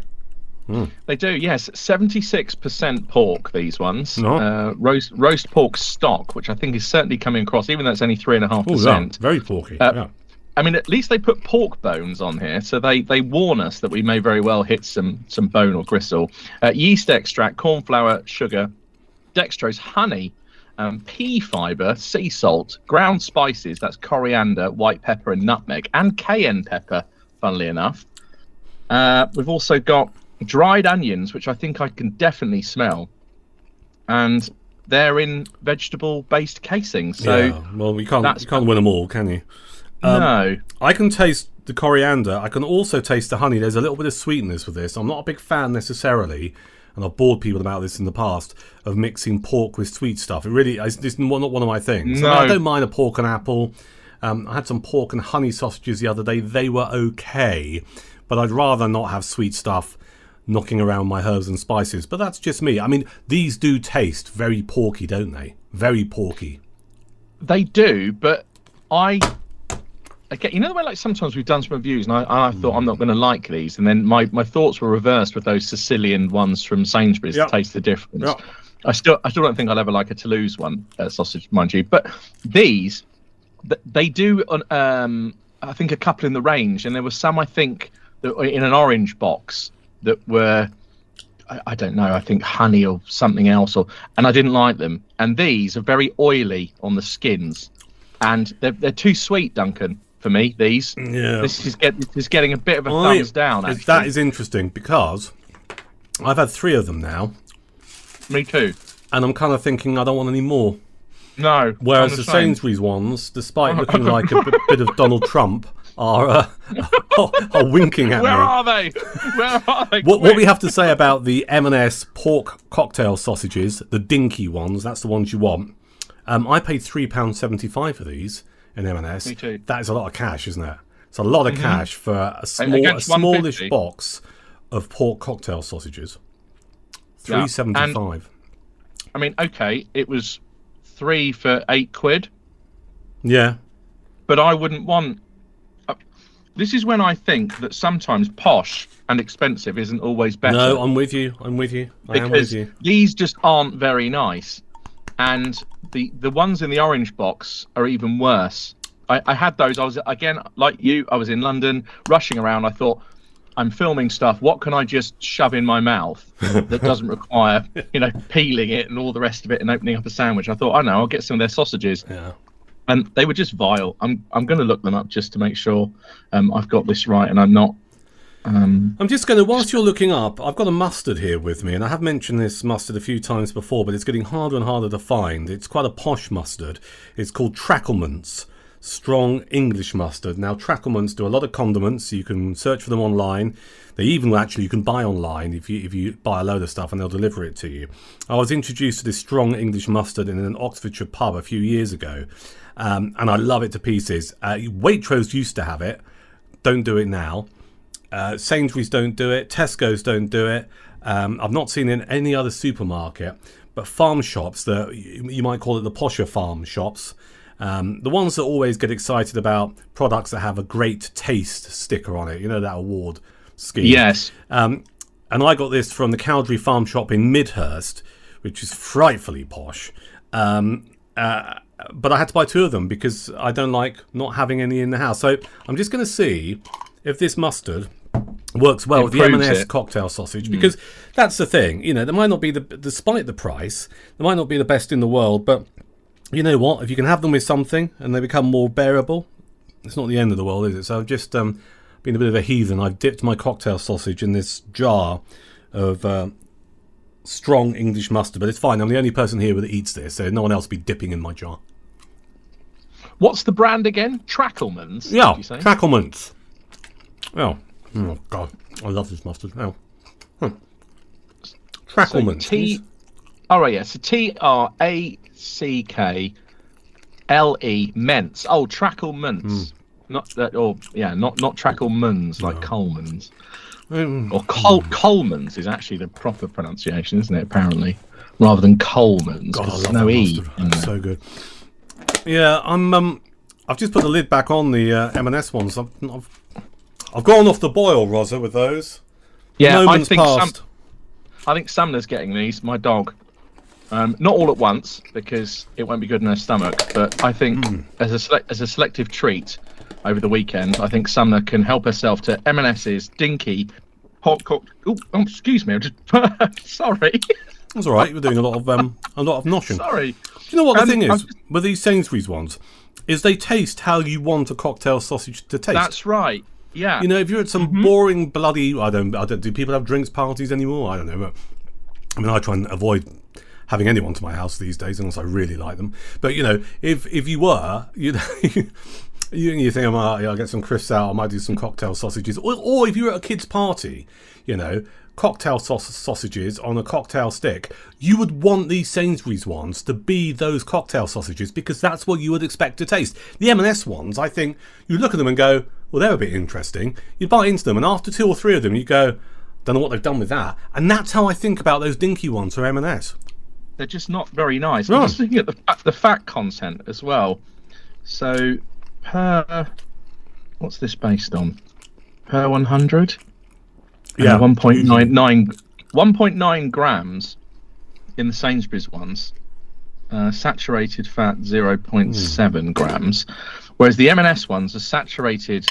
They do, yes. 76% pork, these ones. No. Roast pork stock, which I think is certainly coming across, even though it's only 3.5%. Very porky. Yeah. I mean, at least they put pork bones on here, so they warn us that we may very well hit some bone or gristle. Yeast extract, corn flour, sugar, dextrose, honey, pea fibre, sea salt, ground spices, that's coriander, white pepper and nutmeg, and cayenne pepper, funnily enough. We've also got dried onions, which I think I can definitely smell, and they're in vegetable-based casings. So yeah. Well, you can't win them all, can you? No. I can taste the coriander. I can also taste the honey. There's a little bit of sweetness with this. I'm not a big fan necessarily, and I've bored people about this in the past, of mixing pork with sweet stuff. It really is not one of my things. No. I don't mind a pork and apple. I had some pork and honey sausages the other day. They were okay, but I'd rather not have sweet stuff knocking around my herbs and spices. But that's just me. I mean, these do taste very porky, don't they? Very porky. They do, but again, you know the way, like, sometimes we've done some reviews and I thought I'm not going to like these, and then my thoughts were reversed with those Sicilian ones from Sainsbury's to taste the difference. Yep. I still don't think I'll ever like a Toulouse one, sausage, mind you, but these, they do, I think, a couple in the range, and there were some, I think, that were in an orange box that were, I don't know, I think honey or something else, and I didn't like them. And these are very oily on the skins, and they're too sweet, Duncan, for me. These, this is getting a bit of a thumbs down. Actually. That is interesting, because I've had 3 of them now. Me too. And I'm kind of thinking I don't want any more. No. Whereas the Sainsbury's ones, despite looking like a bit of Donald Trump, are winking at me. Where are they? Where are they? What we have to say about the M&S pork cocktail sausages, the dinky ones, that's the ones you want. I paid £3.75 for these in M&S. Me too. That is a lot of cash, isn't it? It's a lot of cash for a smallish box of pork cocktail sausages. £3.75. And, I mean, okay, it was 3 for £8. Yeah. But I wouldn't want... This is when I think that sometimes posh and expensive isn't always better. No, I'm with you. I am with you. These just aren't very nice. And the ones in the orange box are even worse. I had those. I was, again, like you, I was in London, rushing around. I thought, I'm filming stuff. What can I just shove in my mouth that doesn't require, peeling it and all the rest of it and opening up a sandwich? I thought, I know, I'll get some of their sausages. Yeah. And they were just vile. I'm going to look them up just to make sure I've got this right and I'm not. I'm just going to, whilst you're looking up, I've got a mustard here with me, and I have mentioned this mustard a few times before, but it's getting harder and harder to find. It's quite a posh mustard. It's called Trackleman's Strong English Mustard. Now, Trackleman's do a lot of condiments. You can search for them online. They even you can buy online if you buy a load of stuff, and they'll deliver it to you. I was introduced to this Strong English Mustard in an Oxfordshire pub a few years ago, and I love it to pieces. Waitrose used to have it. Don't do it now. Sainsbury's don't do it. Tesco's don't do it. I've not seen it in any other supermarket. But farm shops, you might call it the posher farm shops, the ones that always get excited about products that have a great taste sticker on it. You know, that award scheme. Yes. And I got this from the Cowdrey Farm Shop in Midhurst, which is frightfully posh. But I had to buy 2 of them because I don't like not having any in the house. So I'm just going to see if this mustard works well with the M&S cocktail sausage, because that's the thing. They might not be despite the price, they might not be the best in the world, but you know what? If you can have them with something and they become more bearable, it's not the end of the world, is it? So I've just been a bit of a heathen. I've dipped my cocktail sausage in this jar of strong English mustard, but it's fine. I'm the only person here that eats this, so no one else will be dipping in my jar. What's the brand again? Trackleman's? Yeah, Trackleman's. Oh God, I love this mustard. Oh, Trackleman's. So so Trackle-E Ments. Oh, Trackleman's. Not that, not Trackleman's like Coleman's. Or Coleman's is actually the proper pronunciation, isn't it? Apparently, rather than Coleman's. God, I love no that E. mustard. It's so good. Yeah, I've just put the lid back on the M&S ones. I've gone off the boil, Rozza, with those. Yeah, I think Sumner's getting these. My dog. Not all at once because it won't be good in her stomach. But I think as a selective treat over the weekend, I think Sumner can help herself to M&S's dinky hot cooked. Oh, excuse me. I'm just sorry. That's all right. You're doing a lot of noshing. Sorry. Do you know what the thing is with these Sainsbury's ones? Is they taste how you want a cocktail sausage to taste. That's right. Yeah. You know, if you're at some boring bloody, I don't. Do people have drinks parties anymore? I don't know. But, I mean, I try and avoid having anyone to my house these days unless I really like them. But you know, if you were, you know, you think I'll get some crisps out, I might do some cocktail sausages, or if you're at a kid's party, you know, cocktail sausages on a cocktail stick, you would want these Sainsbury's ones to be those cocktail sausages because that's what you would expect to taste. The M&S ones, I think, you look at them and go, well, they're a bit interesting. You bite into them, and after 2 or 3 of them, you go, don't know what they've done with that. And that's how I think about those dinky ones for M&S. They're just not very nice. No. I'm just looking at the fat content as well. So, what's this based on? Per 100? Yeah, 1.9 grams in the Sainsbury's ones. Saturated fat 0.7 grams, whereas the M&S ones are saturated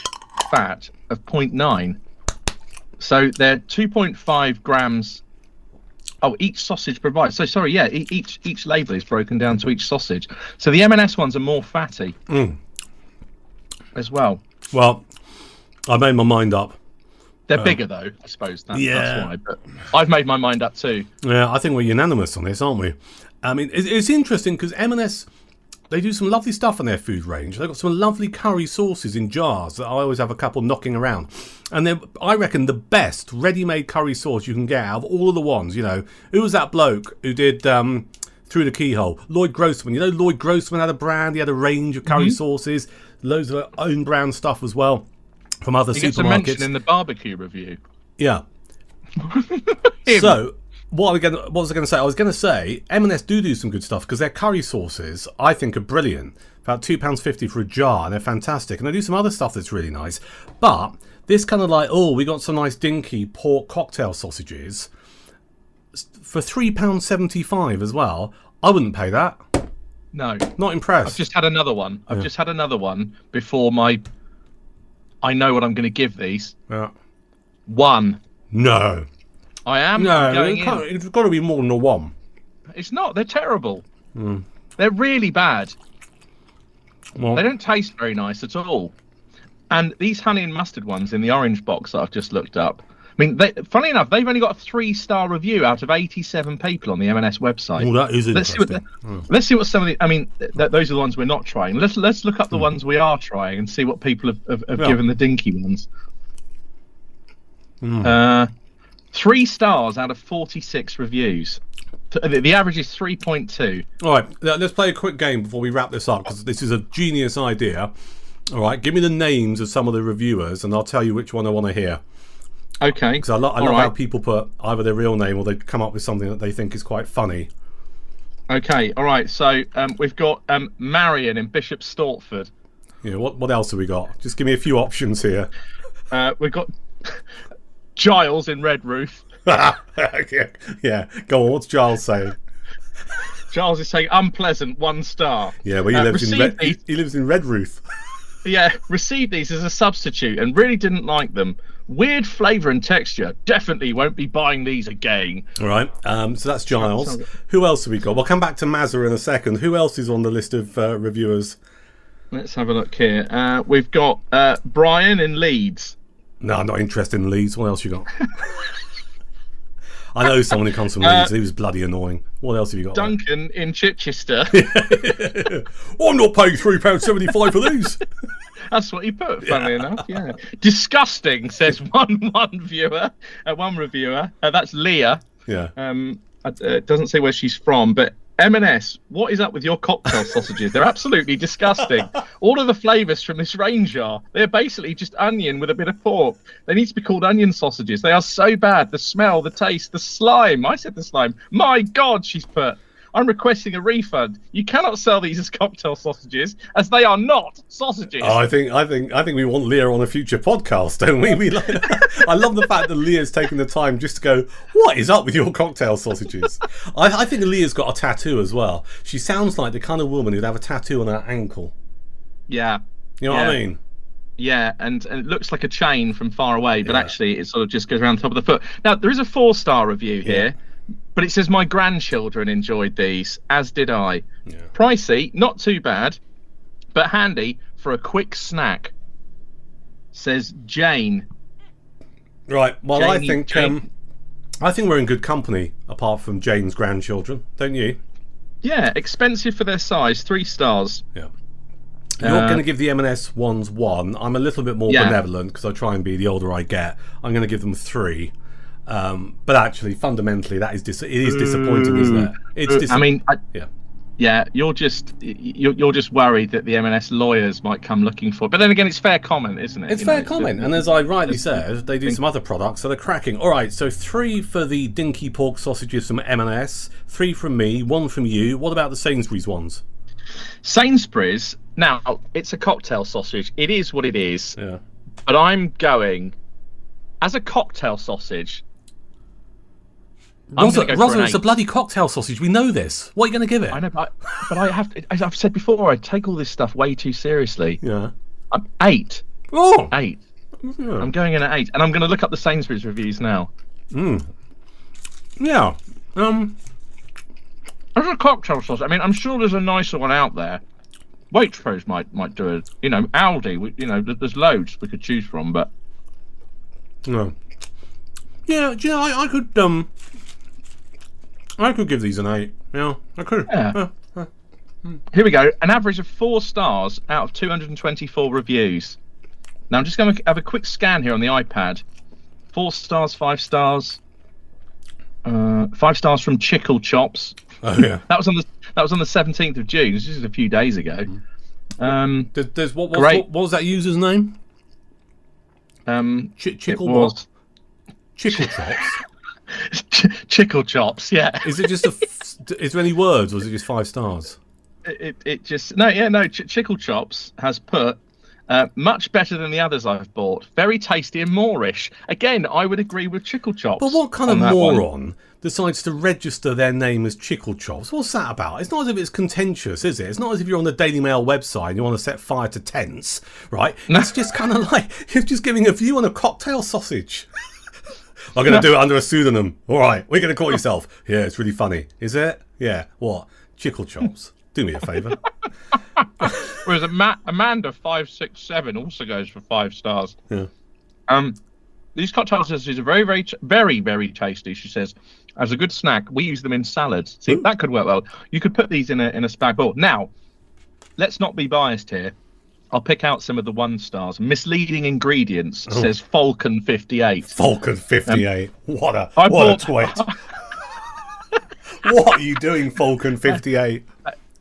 fat of 0.9. So they're 2.5 grams. Oh, each sausage provides. So sorry, yeah, each label is broken down to each sausage. So the M&S ones are more fatty as well. Well, I made my mind up. They're bigger though, I suppose. That's why. But I've made my mind up too. Yeah, I think we're unanimous on this, aren't we? I mean, it's interesting because M&S, they do some lovely stuff on their food range. They've got some lovely curry sauces in jars that I always have a couple knocking around. And they're, I reckon, the best ready-made curry sauce you can get out of all of the ones. You know, who was that bloke who did Through the Keyhole? Lloyd Grossman. You know, Lloyd Grossman had a brand. He had a range of curry sauces, loads of own brand stuff as well from other He gets a supermarkets. mention in the barbecue review. Yeah. So, what was I going to say? I was going to say M&S do some good stuff because their curry sauces, I think, are brilliant. About £2.50 for a jar, and they're fantastic. And they do some other stuff that's really nice. But this kind of like, we got some nice dinky pork cocktail sausages for £3.75 as well. I wouldn't pay that. No. Not impressed. I've just had another one. I've just had another one before I know what I'm going to give these. Yeah. 1. No. I am. No, it's got to be more than a 1. It's not. They're terrible. They're really bad. Well, They don't taste very nice at all. And these honey and mustard ones in the orange box that I've just looked up. I mean, funnily enough, they've only got a 3-star review out of 87 people on the M&S website. well, that is interesting. Let's see what some of the. I mean, those are the ones we're not trying. Let's look up the ones we are trying and see what people have given the dinky ones. 3 stars out of 46 reviews. The average is 3.2. All right, let's play a quick game before we wrap this up because this is a genius idea. All right, give me the names of some of the reviewers and I'll tell you which one I want to hear. Okay. Because I love how people put either their real name or they come up with something that they think is quite funny. Okay, all right. So we've got Marion in Bishop Stortford. Yeah, what else have we got? Just give me a few options here. We've got Giles in Redruth. yeah, go on. What's Giles saying? Giles is saying unpleasant, 1 star. Yeah, well, he lives in Redruth. Yeah, received these as a substitute and really didn't like them. Weird flavour and texture. Definitely won't be buying these again. All right, so that's Giles. Who else have we got? We'll come back to Mazza in a second. Who else is on the list of reviewers? Let's have a look here. We've got Brian in Leeds. No, I'm not interested in Leeds. What else you got? I know someone who comes from Leeds. He was bloody annoying. What else have you got? Duncan in Chichester. I'm not paying £3.75 for these. That's what he put, funnily enough. Yeah. Disgusting, says one viewer, one reviewer. That's Leah. Yeah. It doesn't say where she's from, but M&S, what is up with your cocktail sausages? They're absolutely disgusting. All of the flavours from this range they're basically just onion with a bit of pork. They need to be called onion sausages. They are so bad. The smell, the taste, the slime. I said the slime. My God, she's put. I'm requesting a refund. You cannot sell these as cocktail sausages, as they are not sausages. Oh, I think we want Leah on a future podcast, don't we? I love the fact that Leah's taken the time just to go, what is up with your cocktail sausages? I think Leah's got a tattoo as well. She sounds like the kind of woman who'd have a tattoo on her ankle. Yeah. You know what I mean? Yeah, and it looks like a chain from far away, but actually it sort of just goes around the top of the foot. Now, there is a 4-star review here, but it says, my grandchildren enjoyed these, as did I. Yeah. Pricey, not too bad, but handy for a quick snack, says Jane. Right, well, Janie, I think we're in good company, apart from Jane's grandchildren, don't you? Yeah, expensive for their size, 3 stars. Yeah. You're going to give the M&S ones 1. I'm a little bit more benevolent because I try and be the older I get. I'm going to give them 3. But actually, fundamentally, it is disappointing, isn't it? You're just worried that the M&S lawyers might come looking for it. But then again, it's fair comment, isn't it? It's fair comment, and as I rightly said, they do some other products that are cracking. All right, so 3 for the dinky pork sausages from M&S, 3 from me, 1 from you. What about the Sainsbury's ones? Sainsbury's, now, it's a cocktail sausage. It is what it is. Yeah. But I'm going, as a cocktail sausage, Rozza, it's a bloody cocktail sausage. We know this. What are you going to give it? I know, but I have to, as I've said before, I take all this stuff way too seriously. Yeah. 8. Oh! 8. Yeah. I'm going in at 8. And I'm going to look up the Sainsbury's reviews now. Yeah. As a cocktail sauce, I mean, I'm sure there's a nicer one out there. Waitrose might do it. You know, Aldi. There's loads we could choose from, but no. Yeah, do you know, I could give these an 8. Yeah, I could. Yeah. Here we go. An average of 4 stars out of 224 reviews. Now I'm just going to have a quick scan here on the iPad. 4 stars, 5 stars. 5 stars from Chickle Chops. Oh yeah. That was on the 17th of June. This is a few days ago. What was that user's name? Chickle what? Chickle Chops. Chickle Chops. Yeah. Is it just is there any words, or is it just 5 stars? It just no. Chickle Chops has put much better than the others I've bought. Very tasty and moreish. Again, I would agree with Chickle Chops. But what kind of moron decides to register their name as Chickle Chops? What's that about? It's not as if it's contentious, is it? It's not as if you're on the Daily Mail website and you want to set fire to tents, right? No. It's just kind of like you're just giving a view on a cocktail sausage. I'm going to do it under a pseudonym. All right, what are you going to call yourself? Yeah, it's really funny. Is it? Yeah. What? Chickle Chops. Do me a favour. Whereas Amanda 567 also goes for 5 stars. Yeah. These cocktail sausages are very, very, very, very tasty. She says, as a good snack, we use them in salads. See, that could work well. You could put these in a spag bowl. Now, let's not be biased here. I'll pick out some of the 1 stars. Misleading ingredients, says Falcon 58. Falcon 58. What a twit. What are you doing, Falcon 58?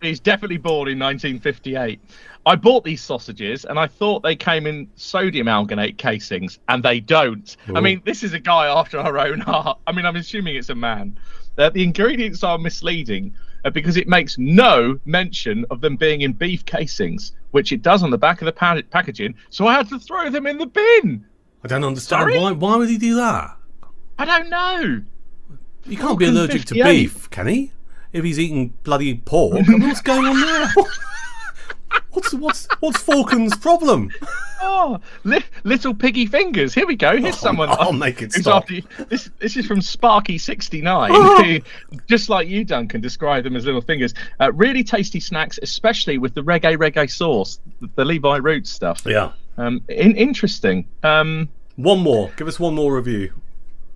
He's definitely born in 1958. I bought these sausages and I thought they came in sodium alginate casings, and they don't. Ooh. I mean, this is a guy after our own heart. I mean, I'm assuming it's a man. The ingredients are misleading because it makes no mention of them being in beef casings, which it does on the back of the packaging. So I had to throw them in the bin. I don't understand. Why would he do that? I don't know. He can't be allergic to beef, can he? If he's eating bloody pork, what's going on there? What's Falcon's problem? Oh, little piggy fingers. Here we go. Here's someone. I'll make it stop. This is from Sparky69. Who, just like you, Duncan, describe them as little fingers. Really tasty snacks, especially with the reggae sauce, the Levi Roots stuff. Yeah. Interesting. One more. Give us one more review.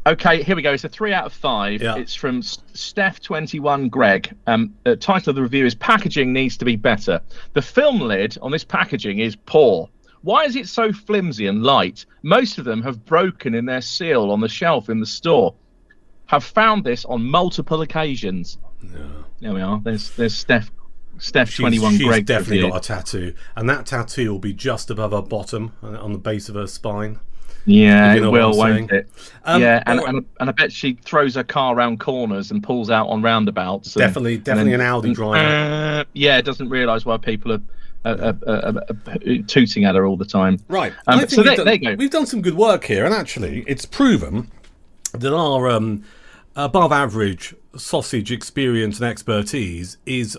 Okay, here we go. It's a 3 out of 5. Yeah. It's from Steph21 Greg. The title of the review is Packaging Needs to Be Better. The film lid on this packaging is poor. Why is it so flimsy and light? Most of them have broken in their seal on the shelf in the store. Have found this on multiple occasions. Yeah. There we are. There's Steph 21 Greg. She's definitely got a tattoo. And that tattoo will be just above her bottom, on the base of her spine. Yeah, you know it what will, I'm won't saying. it? And I bet she throws her car around corners and pulls out on roundabouts. Definitely an Audi driver. Yeah, doesn't realise why people are tooting at her all the time. Right. So there you go. We've done some good work here, and actually, it's proven that our above average sausage experience and expertise is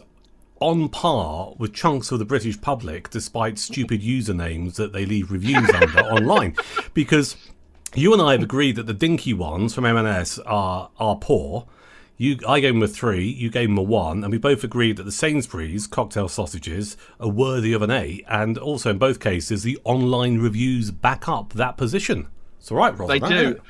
on par with chunks of the British public, despite stupid usernames that they leave reviews under online. Because you and I have agreed that the dinky ones from M&S are poor. I gave them a 3, you gave them a 1, and we both agreed that the Sainsbury's cocktail sausages are worthy of an 8, and also in both cases the online reviews back up that position. It's all right, Rozza. They do.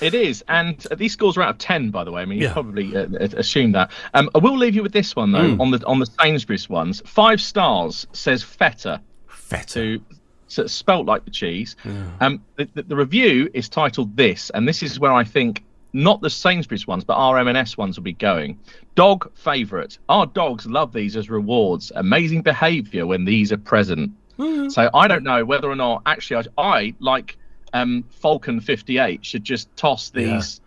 It is, and these scores are out of 10, by the way. I mean, you probably assumed that. I will leave you with this one though. On the Sainsbury's ones, 5 stars says feta. Feta. So it's spelt like the cheese. The review is titled this, and this is where I think not the Sainsbury's ones, but our M&S ones will be going. Dog favourite. Our dogs love these as rewards. Amazing behaviour when these are present. So I don't know whether or not actually I like. Falcon 58 should just toss these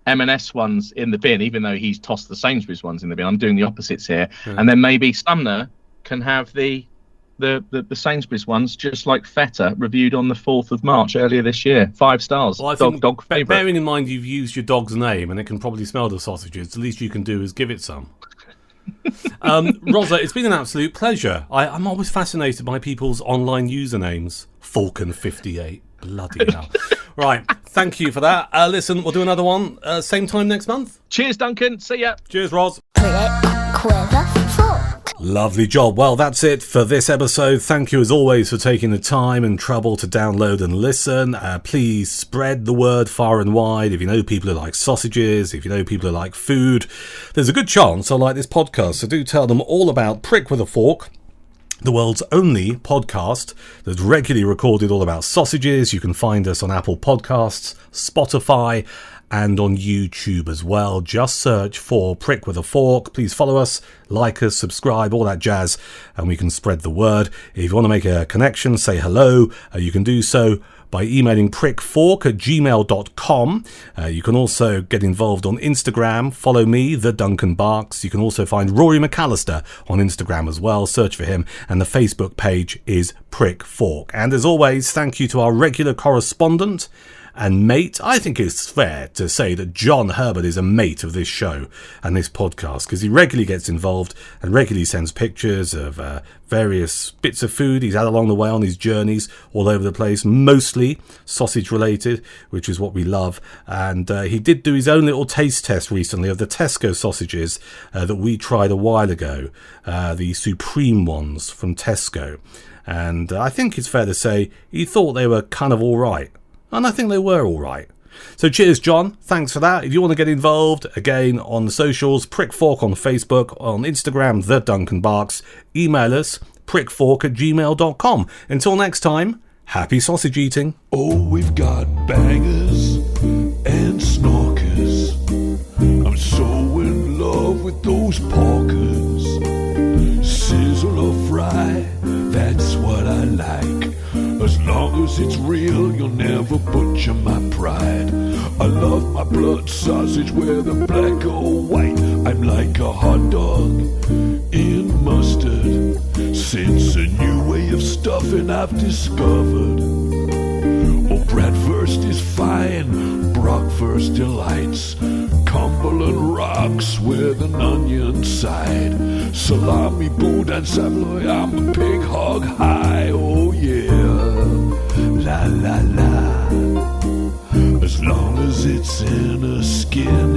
M&S ones in the bin, even though he's tossed the Sainsbury's ones in the bin. I'm doing the opposites here, and then maybe Sumner can have the Sainsbury's ones, just like feta, reviewed on the 4th of March earlier this year. 5 stars. Well, I think dog favourite. Bearing in mind you've used your dog's name and it can probably smell the sausages, the least you can do is give it some. Rozza, it's been an absolute pleasure. I'm always fascinated by people's online usernames. Falcon 58. Bloody hell. Right, thank you for that. Listen, we'll do another one same time next month. Cheers, Duncan. See ya. Cheers, Roz. Prickfork. Lovely job. Well, that's it for this episode. Thank you as always for taking the time and trouble to download and listen. Please spread the word far and wide. If you know people who like sausages, if you know people who like food, there's a good chance they'll like this podcast. So do tell them all about Prick with a Fork, the world's only podcast that's regularly recorded all about sausages. You can find us on Apple Podcasts, Spotify, and on YouTube as well. Just search for Prick with a Fork. Please follow us, like us, subscribe, all that jazz, and we can spread the word. If you want to make a connection, say hello, you can do so by emailing prickfork@gmail.com. You can also get involved on Instagram. Follow me, the Duncan Barks. You can also find Rory McAllister on Instagram as well. Search for him. And the Facebook page is Prickfork. And as always, thank you to our regular correspondent and mate. I think it's fair to say that John Herbert is a mate of this show and this podcast, because he regularly gets involved and regularly sends pictures of various bits of food he's had along the way on his journeys all over the place, mostly sausage related, which is what we love. And he did do his own little taste test recently of the Tesco sausages that we tried a while ago, the Supreme ones from Tesco. And I think it's fair to say he thought they were kind of all right. And I think they were all right. So cheers, John. Thanks for that. If you want to get involved, again, on the socials, Prickfork on Facebook, on Instagram, The Duncan Barks. Email us, prickfork@gmail.com. Until next time, happy sausage eating. Oh, we've got bangers and snorkers. I'm so in love with those porkers. Sizzle or fry, that's what I like. As long as it's real, you'll never butcher my pride. I love my blood sausage, whether black or white. I'm like a hot dog in mustard. Since a new way of stuffing I've discovered. Oh, bratwurst is fine, bratwurst delights. Cumberland rocks with an onion side. Salami, boudin, Savoy, I'm a pig hog high. Oh yeah, la la la. As long as it's in a skin